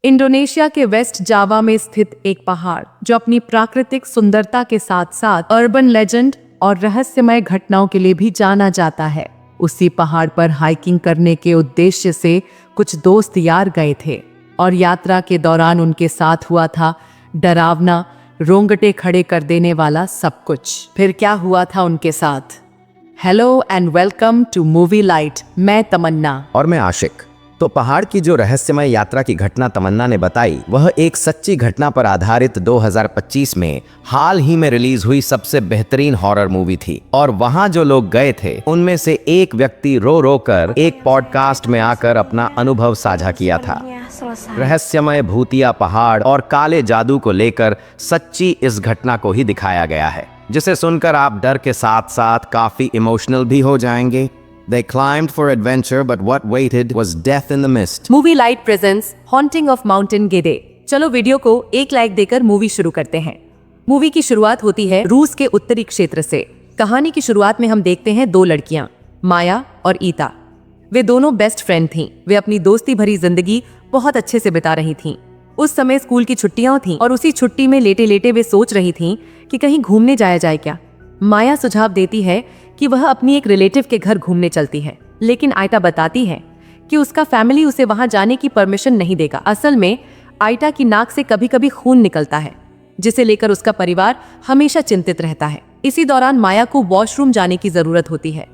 Indonesia के waste जावा में स्थित एक पहाड़ जो अपनी प्राकृतिक सुंदरता के साथ साथ अर्बन लेजेंड और रहस्यमय घटनाओं के लिए भी जाना जाता है। उसी पहाड़ पर हाइकिंग करने के उद्देश्य से कुछ दोस्त यार गए थे और यात्रा के दौरान उनके साथ हुआ था डरावना, रोंगटे खड़े कर देने वाला सब कुछ। फिर क्या हुआ था उनके साथ? Hello and welcome to Movie Light. मैं तमन्ना और मैं आशिक। तो पहाड़ की जो रहस्यमय यात्रा की घटना तमन्ना ने बताई वह एक सच्ची घटना पर आधारित 2025 में हाल ही में रिलीज हुई सबसे बेहतरीन हॉरर मूवी थी। और वहां जो लोग गए थे उनमें से एक व्यक्ति रो रो कर एक पॉडकास्ट में आकर अपना अनुभव साझा किया था। रहस्यमय भूतिया पहाड़ और काले जादू को लेकर सच्ची इस घटना को ही दिखाया गया है, जिसे सुनकर आप डर के साथ साथ काफी इमोशनल भी हो जाएंगे। They climbed for adventure, but what waited was death in the mist. Movie light presents haunting of mountain गेदे। चलो वीडियो को एक लाइक देकर मूवी शुरू करते हैं। मूवी की शुरुआत होती है रूस के उत्तरी क्षेत्र से। कहानी की शुरुआत में हम देखते हैं दो लड़कियां, माया और ईता। वे दोनों बेस्ट फ्रेंड थीं। वे अपनी दोस्ती भरी जिंदगी बहुत अच्छे से बिता रही थीं। उस समय स्कूल की छुट्टियां थीं और उसी छुट्टी में लेटे लेटे वे सोच रही थीं कि कहीं घूमने जाया जाए क्या। माया सुझाव देती है कि वह अपनी एक रिलेटिव के घर घूमने चलती है, लेकिन आयता बताती है कि उसका फैमिली उसे वहां जाने की परमिशन नहीं देगा। असल में आयता की नाक से कभी कभी खून निकलता है, जिसे लेकर उसका परिवार हमेशा चिंतित रहता है। इसी दौरान माया को वॉशरूम जाने की जरूरत होती है,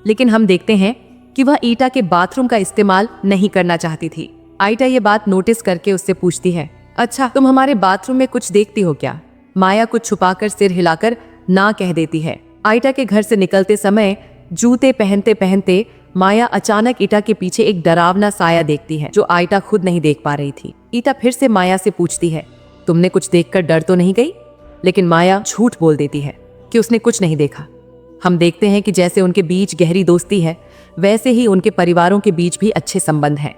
लेकिन हम देखते हैं कि वह ईटा के बाथरूम का इस्तेमाल नहीं करना चाहती थी। आयता ये बात नोटिस करके उससे पूछती है, अच्छा तुम हमारे बाथरूम में कुछ देखती हो क्या? माया कुछ छुपाकर सिर हिलाकर ना कह देती है। आयता के घर से निकलते समय जूते पहनते पहनते माया अचानक ईटा के पीछे एक डरावना साया देखती है जो आयता खुद नहीं देख पा रही थी। ईटा फिर से माया से पूछती है, तुमने कुछ देखकर डर तो नहीं गई? लेकिन माया झूठ बोल देती है कि उसने कुछ नहीं देखा। हम देखते हैं कि जैसे उनके बीच गहरी दोस्ती है, वैसे ही उनके परिवारों के बीच भी अच्छे संबंध हैं।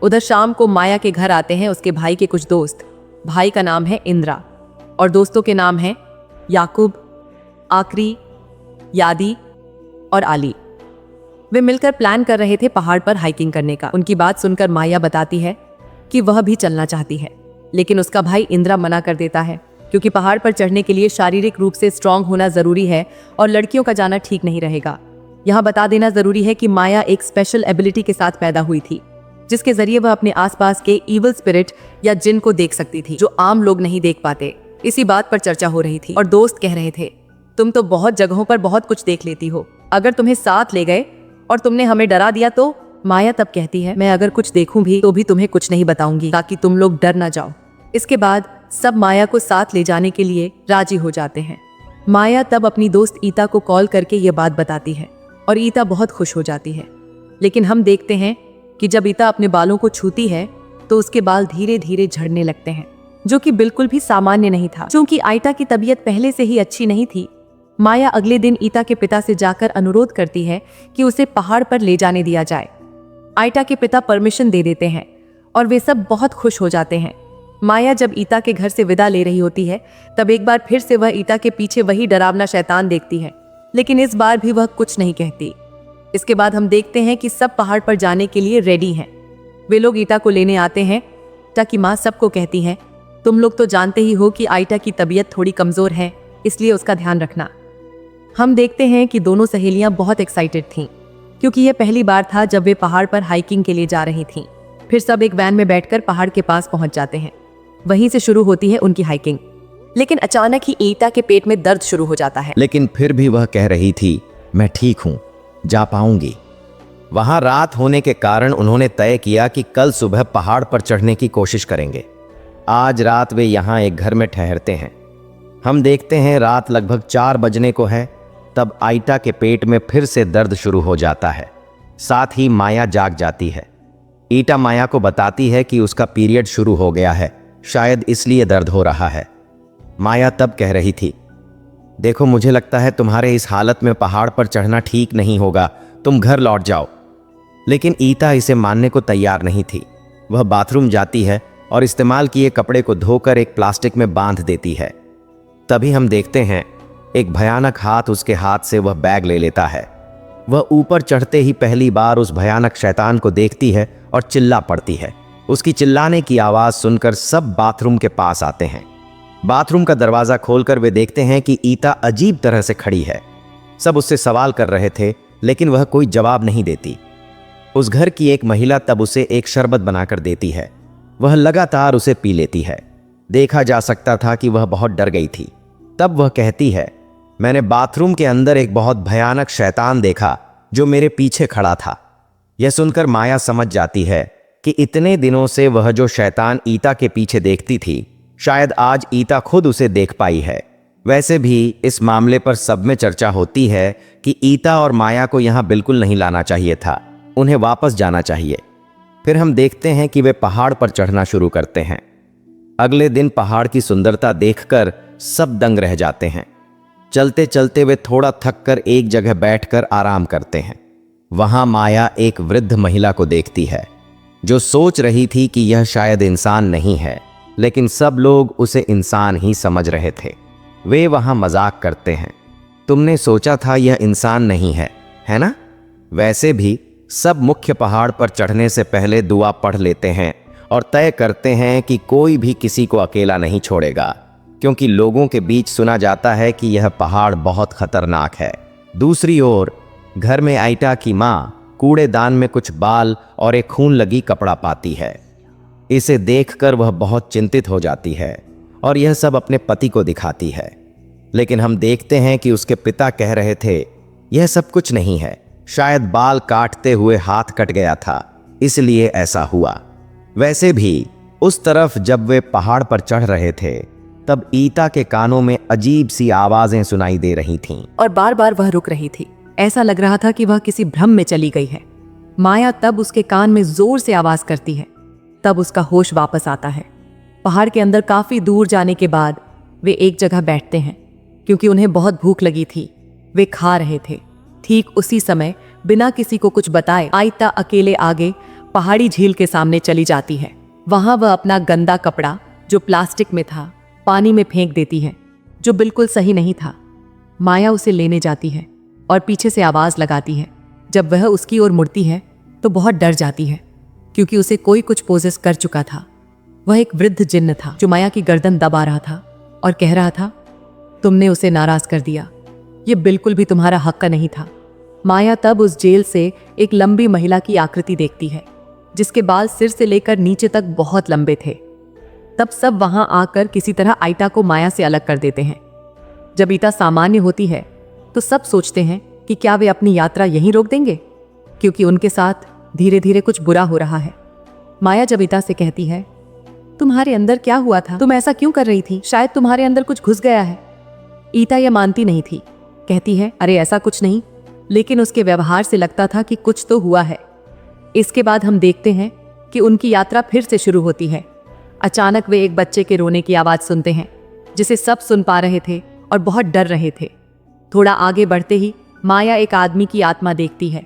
उधर शाम को माया के घर आते हैं उसके भाई के कुछ दोस्त। भाई का नाम है इंद्रा और दोस्तों के नाम है याकूब, आकरी, यादी और आली। वे मिलकर प्लान कर रहे थे पहाड़ पर हाइकिंग करने का। उनकी बात सुनकर माया बताती है कि वह भी चलना चाहती है, लेकिन उसका भाई इंद्रा मना कर देता है क्योंकि पहाड़ पर चढ़ने के लिए शारीरिक रूप से स्ट्रांग होना जरूरी है और लड़कियों का जाना ठीक नहीं रहेगा। यहाँ बता देना जरूरी है कि माया एक स्पेशल एबिलिटी के साथ पैदा हुई थी, जिसके जरिए वह अपने आसपास के इविल स्पिरिट या जिन को देख सकती थी, जो आम लोग नहीं देख पाते। इसी बात पर चर्चा हो रही थी और दोस्त कह रहे थे, तुम तो बहुत जगहों पर बहुत कुछ देख लेती हो, अगर तुम्हें साथ ले गए और तुमने हमें डरा दिया तो? माया तब कहती है, मैं अगर कुछ देखूं भी तो भी तुम्हें कुछ नहीं बताऊंगी ताकि तुम लोग डर ना जाओ। इसके बाद सब माया को साथ ले जाने के लिए राजी हो जाते हैं। माया तब अपनी दोस्त ईता को कॉल करके ये बात बताती है और ईता बहुत खुश हो जाती है। लेकिन हम देखते हैं कि जब ईता अपने बालों को छूती है तो उसके बाल धीरे धीरे झड़ने लगते हैं, जो कि बिल्कुल भी सामान्य नहीं था। क्योंकि आयता की तबीयत पहले से ही अच्छी नहीं थी, माया अगले दिन ईता के पिता से जाकर अनुरोध करती है कि उसे पहाड़ पर ले जाने दिया जाए। आयता के पिता परमिशन दे देते हैं और वे सब बहुत खुश हो जाते हैं। माया जब ईता के घर से विदा ले रही होती है तब एक बार फिर से वह ईता के पीछे वही डरावना शैतान देखती है, लेकिन इस बार भी वह कुछ नहीं कहती। इसके बाद हम देखते हैं कि सब पहाड़ पर जाने के लिए रेडी हैं। वे लोग ईता को लेने आते हैं ताकि माँ सबको कहती है, तुम लोग तो जानते ही हो कि आयता की तबीयत थोड़ी कमजोर है, इसलिए उसका ध्यान रखना। हम देखते हैं कि दोनों सहेलियां बहुत एक्साइटेड थीं, क्योंकि यह पहली बार था जब वे पहाड़ पर हाइकिंग के लिए जा रही थीं। फिर सब एक वैन में बैठकर पहाड़ के पास पहुंच जाते हैं। वहीं से शुरू होती है उनकी हाइकिंग। लेकिन अचानक ही ईता के पेट में दर्द शुरू हो जाता है। लेकिन फिर भी वह कह रही थी, मैं ठीक हूँ, जा पाऊंगी। वहां रात होने के कारण उन्होंने तय किया कि कल सुबह पहाड़ पर चढ़ने की कोशिश करेंगे। आज रात वे यहाँ एक घर में ठहरते हैं। हम देखते हैं रात लगभग 4 बजने को है, तब आयता के पेट में फिर से दर्द शुरू हो जाता है। साथ ही माया जाग जाती है। ईटा माया को बताती है कि उसका पीरियड शुरू हो गया है, शायद इसलिए दर्द हो रहा है। माया तब कह रही थी, देखो मुझे लगता है तुम्हारे इस हालत में पहाड़ पर चढ़ना ठीक नहीं होगा, तुम घर लौट जाओ। लेकिन ईता इसे मानने को तैयार नहीं थी। वह बाथरूम जाती है और इस्तेमाल किए कपड़े को धोकर एक प्लास्टिक में बांध देती है। तभी हम देखते हैं एक भयानक हाथ उसके हाथ से वह बैग ले लेता है। वह ऊपर चढ़ते ही पहली बार उस भयानक शैतान को देखती है और चिल्ला पड़ती है। उसकी चिल्लाने की आवाज सुनकर सब बाथरूम के पास आते हैं। बाथरूम का दरवाजा खोलकर वे देखते हैं कि ईता अजीब तरह से खड़ी है। सब उससे सवाल कर रहे थे, लेकिन वह कोई जवाब नहीं देती। उस घर की एक महिला तब उसे एक शरबत बनाकर देती है। वह लगातार उसे पी लेती है। देखा जा सकता था कि वह बहुत डर गई थी। तब वह कहती है, मैंने बाथरूम के अंदर एक बहुत भयानक शैतान देखा जो मेरे पीछे खड़ा था। यह सुनकर माया समझ जाती है कि इतने दिनों से वह जो शैतान ईता के पीछे देखती थी, शायद आज ईता खुद उसे देख पाई है। वैसे भी इस मामले पर सब में चर्चा होती है कि ईता और माया को यहाँ बिल्कुल नहीं लाना चाहिए था, उन्हें वापस जाना चाहिए। फिर हम देखते हैं कि वे पहाड़ पर चढ़ना शुरू करते हैं। अगले दिन पहाड़ की सुंदरता देखकर सब दंग रह जाते हैं। चलते चलते वे थोड़ा थककर एक जगह बैठकर आराम करते हैं। वहां माया एक वृद्ध महिला को देखती है जो सोच रही थी कि यह शायद इंसान नहीं है, लेकिन सब लोग उसे इंसान ही समझ रहे थे। वे वहां मजाक करते हैं, तुमने सोचा था यह इंसान नहीं है ना? वैसे भी सब मुख्य पहाड़ पर चढ़ने से पहले दुआ पढ़ लेते हैं और तय करते हैं कि कोई भी किसी को अकेला नहीं छोड़ेगा, क्योंकि लोगों के बीच सुना जाता है कि यह पहाड़ बहुत खतरनाक है। दूसरी ओर घर में आइटा की माँ कूड़ेदान में कुछ बाल और एक खून लगी कपड़ा पाती है। इसे देखकर वह बहुत चिंतित हो जाती है और यह सब अपने पति को दिखाती है। लेकिन हम देखते हैं कि उसके पिता कह रहे थे, यह सब कुछ नहीं है, शायद बाल काटते हुए हाथ कट गया था, इसलिए ऐसा हुआ। वैसे भी उस तरफ जब वे पहाड़ पर चढ़ रहे थे, तब ईता के कानों में अजीब सी आवाजें सुनाई दे रही थीं। और बार बार वह रुक रही थी। ऐसा लग रहा था कि वह किसी भ्रम में चली गई है। माया तब उसके कान में जोर से आवाज करती है। तब उसका होश वापस आता है। पहाड़ के अंदर काफी दूर जाने के बाद वे एक जगह बैठते हैं, क्योंकि उन्हें बहुत भूख लगी थी। वे खा रहे थे। ठीक उसी समय बिना किसी को कुछ बताए आइता अकेले आगे पहाड़ी झील के सामने चली जाती है। वहां वह अपना गंदा कपड़ा जो प्लास्टिक में था पानी में फेंक देती है, जो बिल्कुल सही नहीं था। माया उसे लेने जाती है और पीछे से आवाज लगाती है। जब वह उसकी ओर मुड़ती है तो बहुत डर जाती है, क्योंकि उसे कोई कुछ पोजेस कर चुका था। वह एक वृद्ध जिन्न था जो माया की गर्दन दबा रहा था और कह रहा था, तुमने उसे नाराज कर दिया, यह बिल्कुल भी तुम्हारा हक का नहीं था। माया तब उस जेल से एक लंबी महिला की आकृति देखती है, जिसके बाल सिर से लेकर नीचे तक बहुत लंबे थे। तब सब वहां आकर किसी तरह आइटा को माया से अलग कर देते हैं। जब ईता सामान्य होती है तो सब सोचते हैं कि क्या वे अपनी यात्रा यहीं रोक देंगे, क्योंकि उनके साथ धीरे धीरे कुछ बुरा हो रहा है। माया जब ईता से कहती है, तुम्हारे अंदर क्या हुआ था, तुम ऐसा क्यों कर रही थी, शायद तुम्हारे अंदर कुछ घुस गया है। ईता यह मानती नहीं थी। कहती है, अरे ऐसा कुछ नहीं, लेकिन उसके व्यवहार से लगता था कि कुछ तो हुआ है। इसके बाद हम देखते हैं कि उनकी यात्रा फिर से शुरू होती है। अचानक वे एक बच्चे के रोने की आवाज सुनते हैं, जिसे सब सुन पा रहे थे और बहुत डर रहे थे। थोड़ा आगे बढ़ते ही माया एक आदमी की आत्मा देखती है,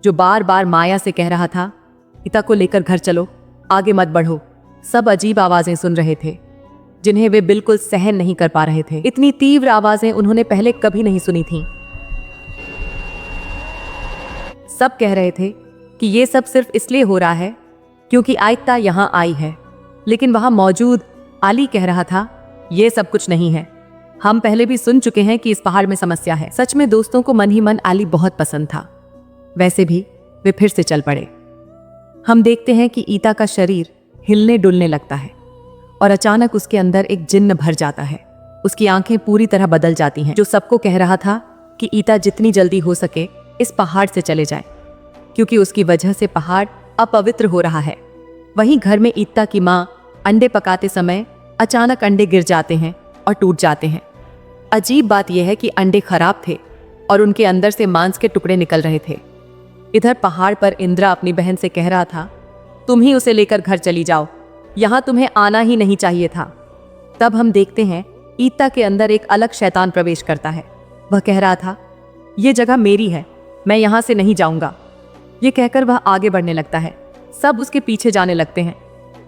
जो बार बार माया से कह रहा था, ईता को लेकर घर चलो, आगे मत बढ़ो। सब अजीब आवाजें सुन रहे थे, जिन्हें वे बिल्कुल सहन नहीं कर पा रहे थे। इतनी तीव्र आवाजें उन्होंने पहले कभी नहीं सुनी थीं। सब कह रहे थे कि ये सब सिर्फ इसलिए हो रहा है क्योंकि आइता यहां आई है, लेकिन वहां मौजूद आली कह रहा था, ये सब कुछ नहीं है, हम पहले भी सुन चुके हैं कि इस पहाड़ में समस्या है। सच में दोस्तों को मन ही मन आली बहुत पसंद था। वैसे भी वे फिर से चल पड़े। हम देखते हैं कि ईता का शरीर हिलने डुलने लगता है और अचानक उसके अंदर एक जिन्न भर जाता है। उसकी आंखें पूरी तरह बदल जाती हैं, जो सबको कह रहा था कि ईता जितनी जल्दी हो सके इस पहाड़ से चले जाए, क्योंकि उसकी वजह से पहाड़ अपवित्र हो रहा है। वहीं घर में ईता की माँ अंडे पकाते समय अचानक अंडे गिर जाते हैं और टूट जाते हैं। अजीब बात यह है कि अंडे खराब थे और उनके अंदर से मांस के टुकड़े निकल रहे थे। इधर पहाड़ पर इंद्रा अपनी बहन से कह रहा था, तुम ही उसे लेकर घर चली जाओ, यहां तुम्हें आना ही नहीं चाहिए था। तब हम देखते हैं ईता के अंदर एक अलग शैतान प्रवेश करता है। वह कह रहा था, यह जगह मेरी है, मैं यहां से नहीं जाऊंगा। यह कहकर वह आगे बढ़ने लगता है। सब उसके पीछे जाने लगते हैं,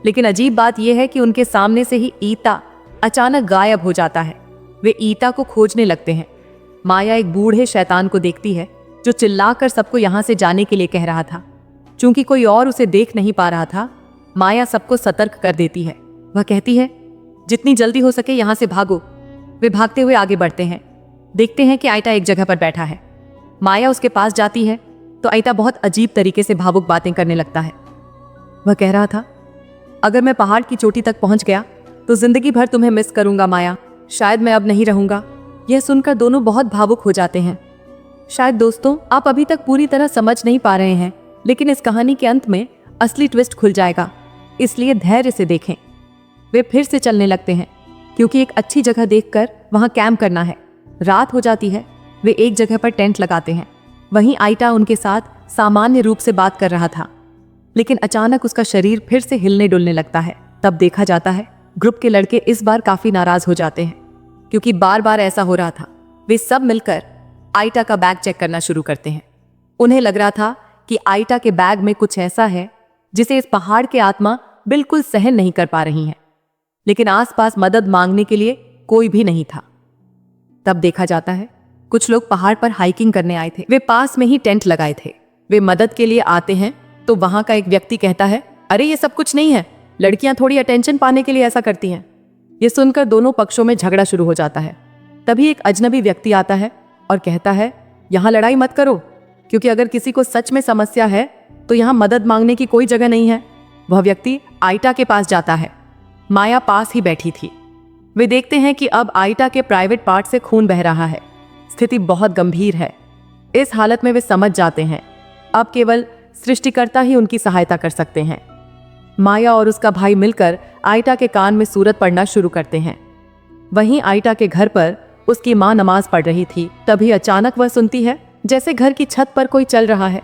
लेकिन अजीब बात यह है कि उनके सामने से ही ईता अचानक गायब हो जाता है। वे ईता को खोजने लगते हैं। माया एक बूढ़े शैतान को देखती है, जो चिल्लाकर सबको यहां से जाने के लिए कह रहा था। चूंकि कोई और उसे देख नहीं पा रहा था, माया सबको सतर्क कर देती है। वह कहती है, जितनी जल्दी हो सके यहाँ से भागो। वे भागते हुए आगे बढ़ते हैं। देखते हैं कि आयता एक जगह पर बैठा है। माया उसके पास जाती है तो आयता बहुत अजीब तरीके से भावुक बातें करने लगता है। वह कह रहा था, अगर मैं पहाड़ की चोटी तक पहुंच गया तो जिंदगी भर तुम्हें मिस करूंगा माया, शायद मैं अब नहीं रहूंगा। यह सुनकर दोनों बहुत भावुक हो जाते हैं। शायद दोस्तों आप अभी तक पूरी तरह समझ नहीं पा रहे हैं, लेकिन इस कहानी के अंत में असली ट्विस्ट खुल जाएगा, इसलिए धैर्य से देखें। वे फिर से चलने लगते हैं क्योंकि एक अच्छी जगह देखकर वहां कैंप करना है। रात हो जाती है। वे एक जगह पर टेंट लगाते हैं। वहीं आयता उनके साथ सामान्य रूप से बात कर रहा था, लेकिन अचानक उसका शरीर फिर से हिलने डुलने लगता है। तब देखा जाता है ग्रुप के लड़के इस बार काफी नाराज हो जाते हैं क्योंकि बार बार ऐसा हो रहा था। वे सब मिलकर आयता का बैग चेक करना शुरू करते हैं। उन्हें लग रहा था कि आयता के बैग में कुछ ऐसा है जिसे इस पहाड़ के आत्मा बिल्कुल सहन नहीं कर पा रही हैं, लेकिन आसपास मदद मांगने के लिए कोई भी नहीं था। तब देखा जाता है कुछ लोग पहाड़ पर हाइकिंग करने आए थे। वे पास में ही टेंट लगाए थे। वे मदद के लिए आते हैं तो वहां का एक व्यक्ति कहता है, अरे ये सब कुछ नहीं है, लड़कियां थोड़ी अटेंशन पाने के लिए ऐसा करती हैं। ये सुनकर दोनों पक्षों में झगड़ा शुरू हो जाता है। तभी एक अजनबी व्यक्ति आता है और कहता है, यहाँ लड़ाई मत करो, क्योंकि अगर किसी को सच में समस्या है तो यहाँ मदद मांगने की कोई जगह नहीं है। वह व्यक्ति आयता के पास जाता है। माया पास ही बैठी थी। वे देखते हैं कि अब आयता के प्राइवेट पार्ट से खून बह रहा है। स्थिति बहुत गंभीर है। इस हालत में वे समझ जाते हैं अब केवल सृष्टिकर्ता ही उनकी सहायता कर सकते हैं। माया और उसका भाई मिलकर आयता के कान में सूरत पढ़ना शुरू करते हैं। वहीं आयता के घर पर उसकी माँ नमाज पढ़ रही थी। तभी अचानक वह सुनती है जैसे घर की छत पर कोई चल रहा है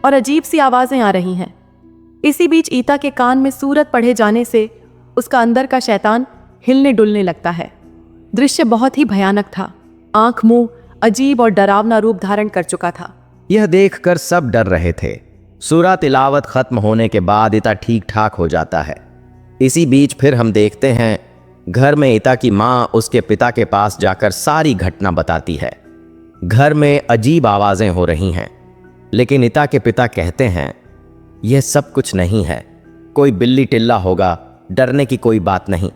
और अजीब सी आवाजें आ रही हैं। इसी बीच ईता के कान में सूरत पढ़े जाने से उसका अंदर का शैतान हिलने डुलने लगता है। दृश्य बहुत ही भयानक था। आंख मुंह अजीब और डरावना रूप धारण कर चुका था। यह देखकर सब डर रहे थे। सूरा तिलावत खत्म होने के बाद इता ठीक ठाक हो जाता है। इसी बीच फिर हम देखते हैं घर में इता की माँ उसके पिता के पास जाकर सारी घटना बताती है। घर में अजीब आवाजें हो रही हैं, लेकिन इता के पिता कहते हैं यह सब कुछ नहीं है, कोई बिल्ली टिल्ला होगा, डरने की कोई बात नहीं।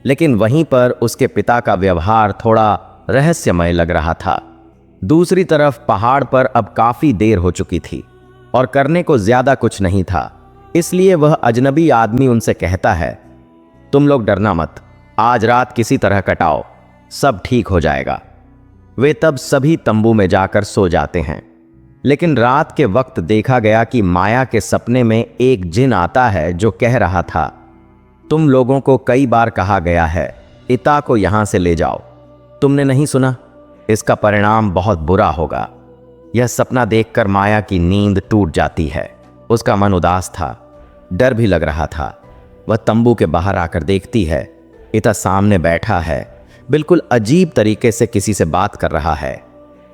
लेकिन वहीं पर उसके पिता का व्यवहार थोड़ा रहस्यमय लग रहा था। दूसरी तरफ पहाड़ पर अब काफी देर हो चुकी थी और करने को ज्यादा कुछ नहीं था, इसलिए वह अजनबी आदमी उनसे कहता है, तुम लोग डरना मत, आज रात किसी तरह कटाओ, सब ठीक हो जाएगा। वे तब सभी तंबू में जाकर सो जाते हैं। लेकिन रात के वक्त देखा गया कि माया के सपने में एक जिन आता है जो कह रहा था, तुम लोगों को कई बार कहा गया है इता को यहां से ले जाओ, तुमने नहीं सुना, इसका परिणाम बहुत बुरा होगा। यह सपना देखकर माया की नींद टूट जाती है। उसका मन उदास था, डर भी लग रहा था। वह तंबू के बाहर आकर देखती है इता सामने बैठा है, बिल्कुल अजीब तरीके से किसी से बात कर रहा है।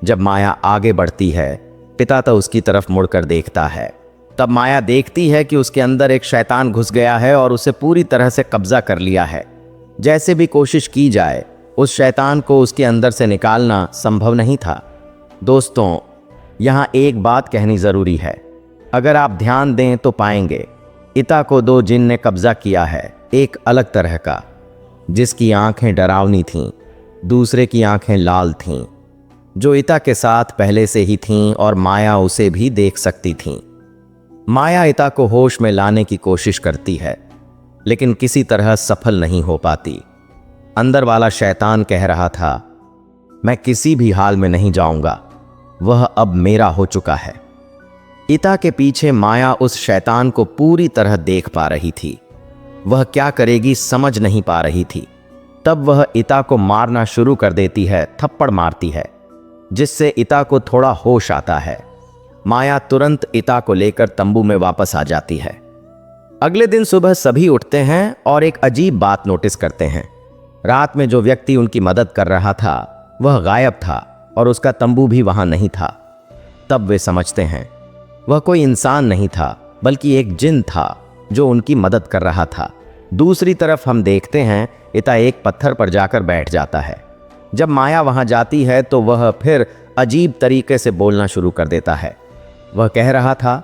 जब माया आगे बढ़ती है, पिता तो उसकी तरफ मुड़कर देखता है। तब माया देखती है कि उसके अंदर एक शैतान घुस गया है और उसे पूरी तरह से कब्जा कर लिया है। जैसे भी कोशिश की जाए, उस शैतान को उसके अंदर से निकालना संभव नहीं था। दोस्तों, यहाँ एक बात कहनी जरूरी है। अगर आप ध्यान दें तो पाएंगे इता को दो जिन ने कब्जा किया है, एक अलग तरह का, जिसकी आंखें डरावनी थीं, दूसरे की आंखें लाल थीं, जो इता के साथ पहले से ही थीं और माया उसे भी देख सकती थीं। माया इता को होश में लाने की कोशिश करती है, लेकिन किसी तरह सफल नहीं हो पाती। अंदर वाला शैतान कह रहा था, मैं किसी भी हाल में नहीं जाऊंगा, वह अब मेरा हो चुका है। इता के पीछे माया उस शैतान को पूरी तरह देख पा रही थी। वह क्या करेगी समझ नहीं पा रही थी। तब वह इता को मारना शुरू कर देती है, थप्पड़ मारती है, जिससे इता को थोड़ा होश आता है। माया तुरंत इता को लेकर तंबू में वापस आ जाती है। अगले दिन सुबह सभी उठते हैं और एक अजीब बात नोटिस करते हैं। रात में जो व्यक्ति उनकी मदद कर रहा था वह गायब था और उसका तंबू भी वहां नहीं था। तब वे समझते हैं वह कोई इंसान नहीं था, बल्कि एक जिन था जो उनकी मदद कर रहा था। दूसरी तरफ हम देखते हैं इता एक पत्थर पर जाकर बैठ जाता है। जब माया वहां जाती है तो वह फिर अजीब तरीके से बोलना शुरू कर देता है। वह कह रहा था,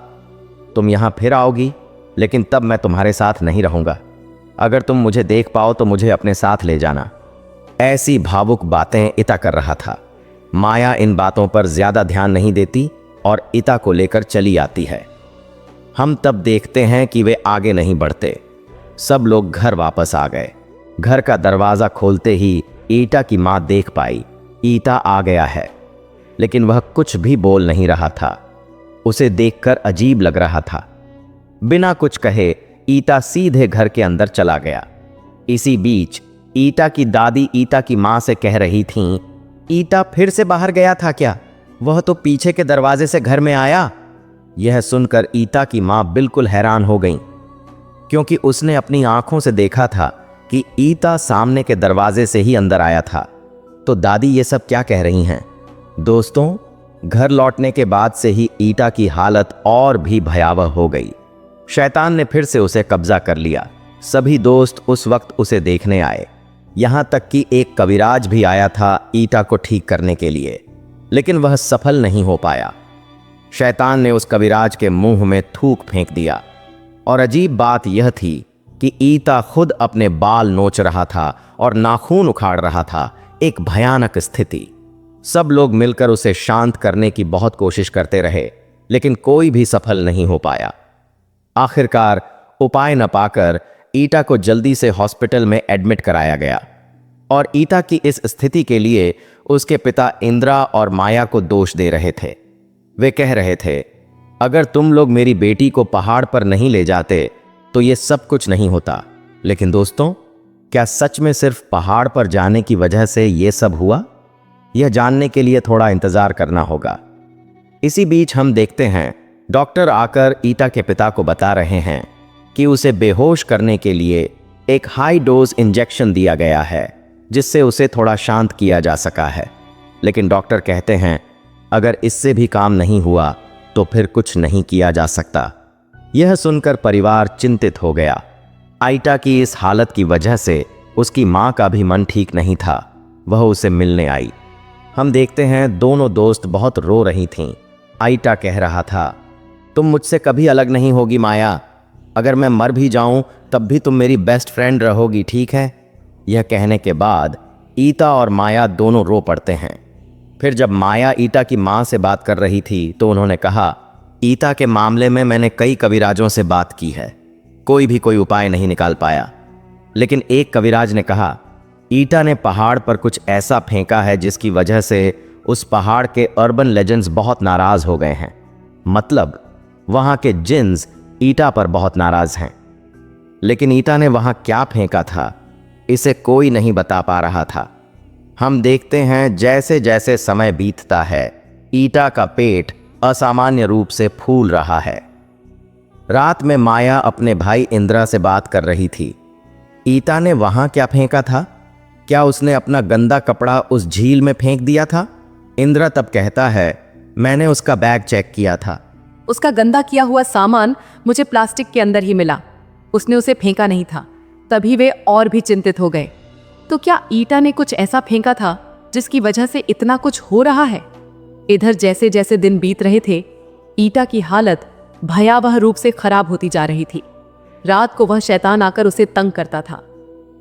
तुम यहां फिर आओगी, लेकिन तब मैं तुम्हारे साथ नहीं रहूंगा। अगर तुम मुझे देख पाओ तो मुझे अपने साथ ले जाना। ऐसी भावुक बातें ईता कर रहा था। माया इन बातों पर ज्यादा ध्यान नहीं देती और ईता को लेकर चली आती है। हम तब देखते हैं कि वे आगे नहीं बढ़ते। सब लोग घर वापस आ गए। घर का दरवाजा खोलते ही ईटा की मां देख पाई ईता आ गया है, लेकिन वह कुछ भी बोल नहीं रहा था। उसे देखकर अजीब लग रहा था। बिना कुछ कहे ईता सीधे घर के अंदर चला गया। इसी बीच ईटा की दादी ईता की मां से कह रही थीं, ईटा फिर से बाहर गया था क्या? वह तो पीछे के दरवाजे से घर में आया। यह सुनकर ईता की मां बिल्कुल हैरान हो गईं, क्योंकि उसने अपनी आंखों से देखा था कि ईता सामने के दरवाजे से ही अंदर आया था। तो दादी ये सब क्या कह रही हैं? दोस्तों, घर लौटने के बाद से ही ईटा की हालत और भी भयावह हो गई। शैतान ने फिर से उसे कब्जा कर लिया। सभी दोस्त उस वक्त उसे देखने आए। यहां तक कि एक कविराज भी आया था ईटा को ठीक करने के लिए, लेकिन वह सफल नहीं हो पाया। शैतान ने उस कविराज के मुंह में थूक फेंक दिया। और अजीब बात यह थी कि ईता खुद अपने बाल नोच रहा था और नाखून उखाड़ रहा था। एक भयानक स्थिति। सब लोग मिलकर उसे शांत करने की बहुत कोशिश करते रहे, लेकिन कोई भी सफल नहीं हो पाया। आखिरकार उपाय न पाकर ईटा को जल्दी से हॉस्पिटल में एडमिट कराया गया और ईटा की इस स्थिति के लिए उसके पिता इंद्रा और माया को दोष दे रहे थे। वे कह रहे थे, अगर तुम लोग मेरी बेटी को पहाड़ पर नहीं ले जाते तो ये सब कुछ नहीं होता। लेकिन दोस्तों, क्या सच में सिर्फ पहाड़ पर जाने की वजह से ये सब हुआ? यह जानने के लिए थोड़ा इंतजार करना होगा। इसी बीच हम देखते हैं डॉक्टर आकर ईटा के पिता को बता रहे हैं कि उसे बेहोश करने के लिए एक हाई डोज इंजेक्शन दिया गया है, जिससे उसे थोड़ा शांत किया जा सका है। लेकिन डॉक्टर कहते हैं अगर इससे भी काम नहीं हुआ तो फिर कुछ नहीं किया जा सकता। यह सुनकर परिवार चिंतित हो गया। ईटा की इस हालत की वजह से उसकी मां का भी मन ठीक नहीं था। वह उसे मिलने आई। हम देखते हैं दोनों दोस्त बहुत रो रही थीं। ईटा कह रहा था, तुम मुझसे कभी अलग नहीं होगी माया। अगर मैं मर भी जाऊं तब भी तुम मेरी बेस्ट फ्रेंड रहोगी, ठीक है? यह कहने के बाद ईता और माया दोनों रो पड़ते हैं। फिर जब माया ईटा की मां से बात कर रही थी तो उन्होंने कहा, ईता के मामले में मैंने कई कविराजों से बात की है, कोई उपाय नहीं निकाल पाया। लेकिन एक कविराज ने कहा, ईटा ने पहाड़ पर कुछ ऐसा फेंका है जिसकी वजह से उस पहाड़ के अर्बन लेजेंड्स बहुत नाराज हो गए हैं। मतलब वहां के जिन्स ईटा पर बहुत नाराज हैं। लेकिन ईटा ने वहां क्या फेंका था, इसे कोई नहीं बता पा रहा था। हम देखते हैं जैसे जैसे समय बीतता है ईटा का पेट असामान्य रूप से फूल रहा है। रात में माया अपने भाई इंद्रा से बात कर रही थी। ईटा ने वहां क्या फेंका था? क्या उसने अपना गंदा कपड़ा उस झील में फेंक दिया था? इंद्रा तब कहता है, मैंने उसका बैग चेक किया था। उसका गंदा किया हुआ सामान मुझे प्लास्टिक के अंदर ही मिला। उसने उसे फेंका नहीं था। तभी वे और भी चिंतित हो गए। तो क्या ईटा ने कुछ ऐसा फेंका था जिसकी वजह से इतना कुछ हो रहा है? इधर जैसे जैसे दिन बीत रहे थे ईटा की हालत भयावह रूप से खराब होती जा रही थी। रात को वह शैतान आकर उसे तंग करता था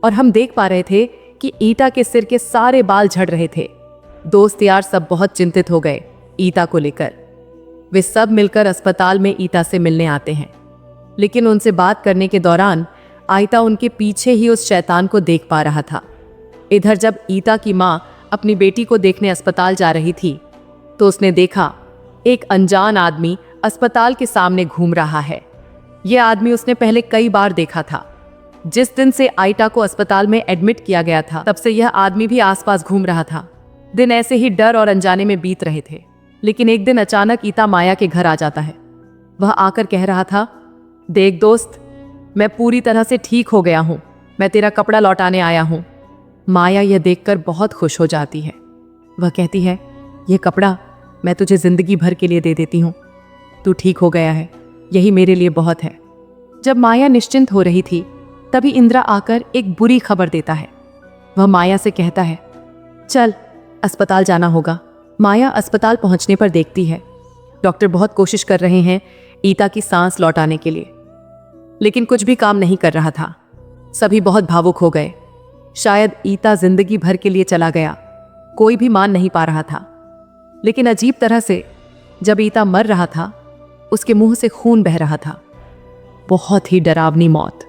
और हम देख पा रहे थे कि ईटा के सिर के सारे बाल झड़ रहे थे। दोस्त यार सब बहुत चिंतित हो गए ईटा को लेकर। वे सब मिलकर अस्पताल में ईटा से मिलने आते हैं, लेकिन उनसे बात करने के दौरान ईटा उनके पीछे ही उस शैतान को देख पा रहा था। इधर जब ईटा की मां अपनी बेटी को देखने अस्पताल जा रही थी तो उसने देखा एक अनजान आदमी अस्पताल के सामने घूम रहा है। यह आदमी उसने पहले कई बार देखा था। जिस दिन से ईटा को अस्पताल में एडमिट किया गया था तब से यह आदमी भी आसपास घूम रहा था। दिन ऐसे ही डर और अनजाने में बीत रहे थे। लेकिन एक दिन अचानक ईटा माया के घर आ जाता है। वह आकर कह रहा था, देख दोस्त, मैं पूरी तरह से ठीक हो गया हूं। मैं तेरा कपड़ा लौटाने आया हूं। माया यह देखकर बहुत खुश हो जाती है। वह कहती है, यह कपड़ा मैं तुझे जिंदगी भर के लिए दे देती हूं। तू ठीक हो गया है, यही मेरे लिए बहुत है। जब माया निश्चिंत हो रही थी तभी इंद्रा आकर एक बुरी खबर देता है। वह माया से कहता है, चल अस्पताल जाना होगा। माया अस्पताल पहुंचने पर देखती है डॉक्टर बहुत कोशिश कर रहे हैं ईटा की सांस लौटाने के लिए। लेकिन कुछ भी काम नहीं कर रहा था। सभी बहुत भावुक हो गए। शायद ईता जिंदगी भर के लिए चला गया। कोई भी मान नहीं पा रहा था। लेकिन अजीब तरह से जब ईता मर रहा था, उसके मुंह से खून बह रहा था। बहुत ही डरावनी मौत।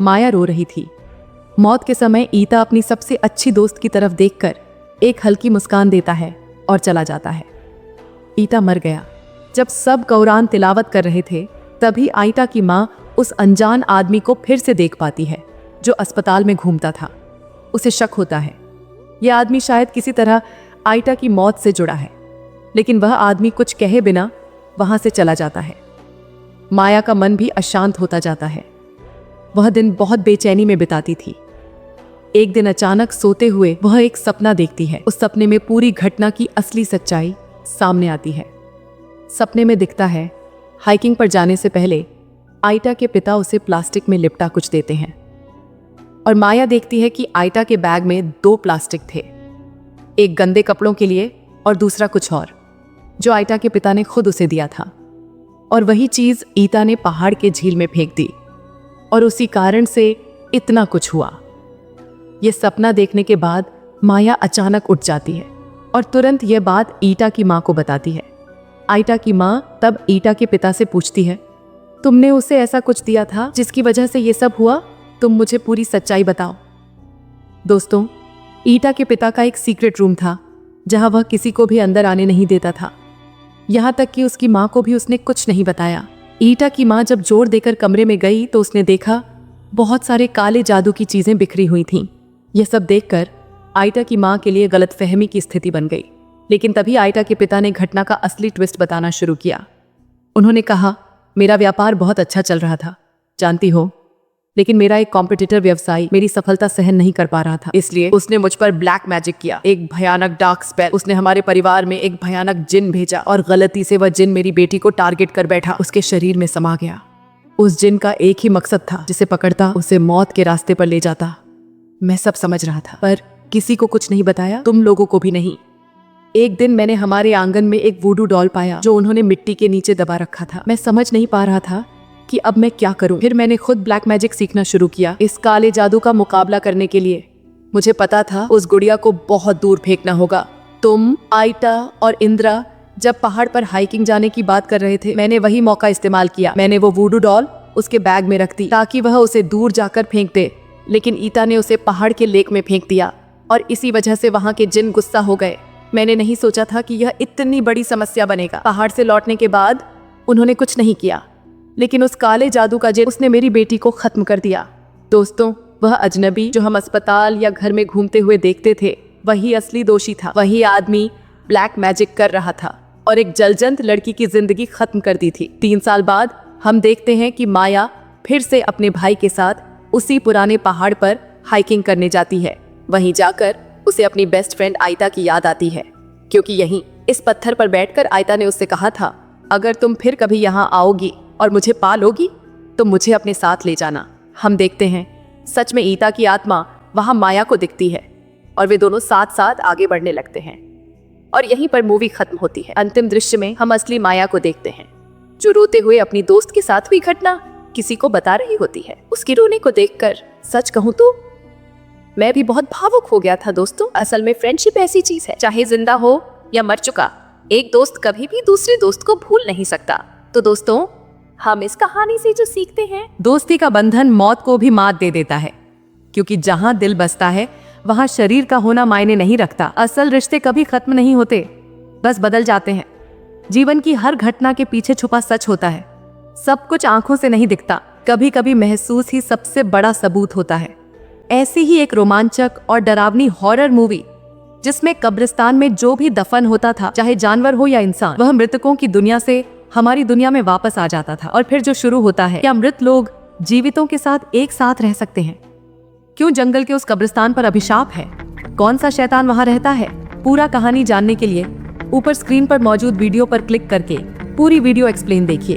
माया रो रही थी। मौत के समय ईता अपनी सबसे अच्छी दोस्त की तरफ देखकर एक हल्की मुस्कान देता है और चला जाता है। ईता मर गया। जब सब कुरान तिलावत कर रहे थे, तभी आयता की माँ उस अनजान आदमी को फिर से देख पाती है जो अस्पताल में घूमता था। उसे शक होता है यह आदमी शायद किसी तरह आयता की मौत से जुड़ा है, लेकिन वह आदमी कुछ कहे बिना वहां से चला जाता है। माया का मन भी अशांत होता जाता है। वह दिन बहुत बेचैनी में बिताती थी। एक दिन अचानक सोते हुए वह एक सपना देखती है। उस सपने में पूरी घटना की असली सच्चाई सामने आती है। सपने में दिखता है हाइकिंग पर जाने से पहले आयता के पिता उसे प्लास्टिक में लिपटा कुछ देते हैं और माया देखती है कि आयता के बैग में 2 प्लास्टिक थे, एक गंदे कपड़ों के लिए और दूसरा कुछ और, जो आयता के पिता ने खुद उसे दिया था। और वही चीज ईता ने पहाड़ के झील में फेंक दी और उसी कारण से इतना कुछ हुआ। यह सपना देखने के बाद माया अचानक उठ जाती है और तुरंत यह बात ईटा की माँ को बताती है। आयता की माँ तब ईटा के पिता से पूछती है, तुमने उसे ऐसा कुछ दिया था जिसकी वजह से ये सब हुआ? तुम मुझे पूरी सच्चाई बताओ। दोस्तों, ईटा के पिता का एक सीक्रेट रूम था जहां वह किसी को भी अंदर आने नहीं देता था। यहां तक कि उसकी माँ को भी उसने कुछ नहीं बताया। ईटा की माँ जब जोर देकर कमरे में गई तो उसने देखा बहुत सारे काले जादू की चीजें बिखरी हुई थीं। यह सब देखकर आयता की माँ के लिए गलतफहमी की स्थिति बन गई। लेकिन तभी आयता के पिता ने घटना का असली ट्विस्ट बताना शुरू किया। उन्होंने कहा, मेरा व्यापार बहुत अच्छा चल रहा था, जानती हो, लेकिन मेरा एक कॉम्पिटिटर व्यवसायी मेरी सफलता सहन नहीं कर पा रहा था, इसलिए उसने मुझ पर ब्लैक मैजिक किया, एक भयानक डार्क स्पेल। उसने हमारे परिवार में एक भयानक जिन भेजा और गलती से वह जिन मेरी बेटी को टारगेट कर बैठा, उसके शरीर में समा गया। उस जिन का एक ही मकसद था, जिसे पकड़ता उसे मौत के रास्ते पर ले जाता। मैं सब समझ रहा था, पर किसी को कुछ नहीं बताया, तुम लोगों को भी नहीं। एक दिन मैंने हमारे आंगन में एक वूडू डॉल पाया जो उन्होंने मिट्टी के नीचे दबा रखा था। मैं समझ नहीं पा रहा था कि अब मैं क्या करूं। फिर मैंने खुद ब्लैक मैजिक सीखना शुरू किया इस काले जादू का मुकाबला करने के लिए। मुझे पता था उस गुड़िया को बहुत दूर फेंकना होगा। तुम, आयता और इंद्रा जब पहाड़ पर हाइकिंग जाने की बात कर रहे थे, मैंने वही मौका इस्तेमाल किया। मैंने वो वूडू डॉल उसके बैग में रख दी ताकि वह उसे दूर जाकर फेंक दे, लेकिन ईता ने उसे पहाड़ के लेक में फेंक दिया और इसी वजह से वहां के जिन गुस्सा हो गए। मैंने नहीं सोचा था कि यह इतनी बड़ी समस्या बनेगा। पहाड़ से लौटने के बाद उन्होंने कुछ नहीं किया, लेकिन उस काले जादू का जिन उसने मेरी बेटी को खत्म कर दिया। दोस्तों, वह अजनबी जो हम अस्पताल या घर में घूमते हुए देखते थे, वही असली दोषी था। वही आदमी ब्लैक मैजिक कर रहा था और एक जलजंत लड़की की जिंदगी खत्म कर दी थी। 3 साल बाद हम देखते हैं कि माया फिर से अपने भाई के साथ उसी पुराने पहाड़ पर हाइकिंग करने जाती है। वहीं जाकर उसे अपनी बेस्ट फ्रेंड आयता की याद आती है, क्योंकि यहीं इस पत्थर पर बैठकर आयता ने उससे कहा था, अगर तुम फिर कभी यहाँ आओगी और मुझे पा लोगी तो मुझे अपने साथ ले जाना। हम देखते हैं सच में ईता की आत्मा वहां माया को दिखती है और वे दोनों साथ साथ आगे बढ़ने लगते हैं और यहीं पर मूवी खत्म होती है। अंतिम दृश्य में हम असली माया को देखते हैं जो रोते हुए अपनी दोस्त के साथ हुई घटना किसी को बता रही होती है। उसकी रोने को देखकर सच कहूं तो मैं भी बहुत भावुक हो गया था। दोस्तों, असल में फ्रेंडशिप ऐसी चीज है, चाहे जिंदा हो या मर चुका, एक दोस्त कभी भी दूसरे दोस्त को भूल नहीं सकता। तो दोस्तों, हम इस कहानी से जो सीखते हैं, दोस्ती का बंधन मौत को भी मात दे देता है, क्योंकि जहां दिल बसता है वहां शरीर का होना मायने नहीं रखता। असल रिश्ते कभी खत्म नहीं होते, बस बदल जाते हैं। जीवन की हर घटना के पीछे छुपा सच होता है। सब कुछ आंखों से नहीं दिखता, कभी कभी महसूस ही सबसे बड़ा सबूत होता है। ऐसी ही एक रोमांचक और डरावनी हॉरर मूवी जिसमें कब्रिस्तान में जो भी दफन होता था, चाहे जानवर हो या इंसान, वह मृतकों की दुनिया से हमारी दुनिया में वापस आ जाता था। और फिर जो शुरू होता है, क्या मृत लोग जीवितों के साथ एक साथ रह सकते हैं? क्यों जंगल के उस कब्रिस्तान पर अभिशाप है? कौन सा शैतान वहां रहता है? पूरा कहानी जानने के लिए ऊपर स्क्रीन पर मौजूद वीडियो पर क्लिक करके पूरी वीडियो एक्सप्लेन देखिए।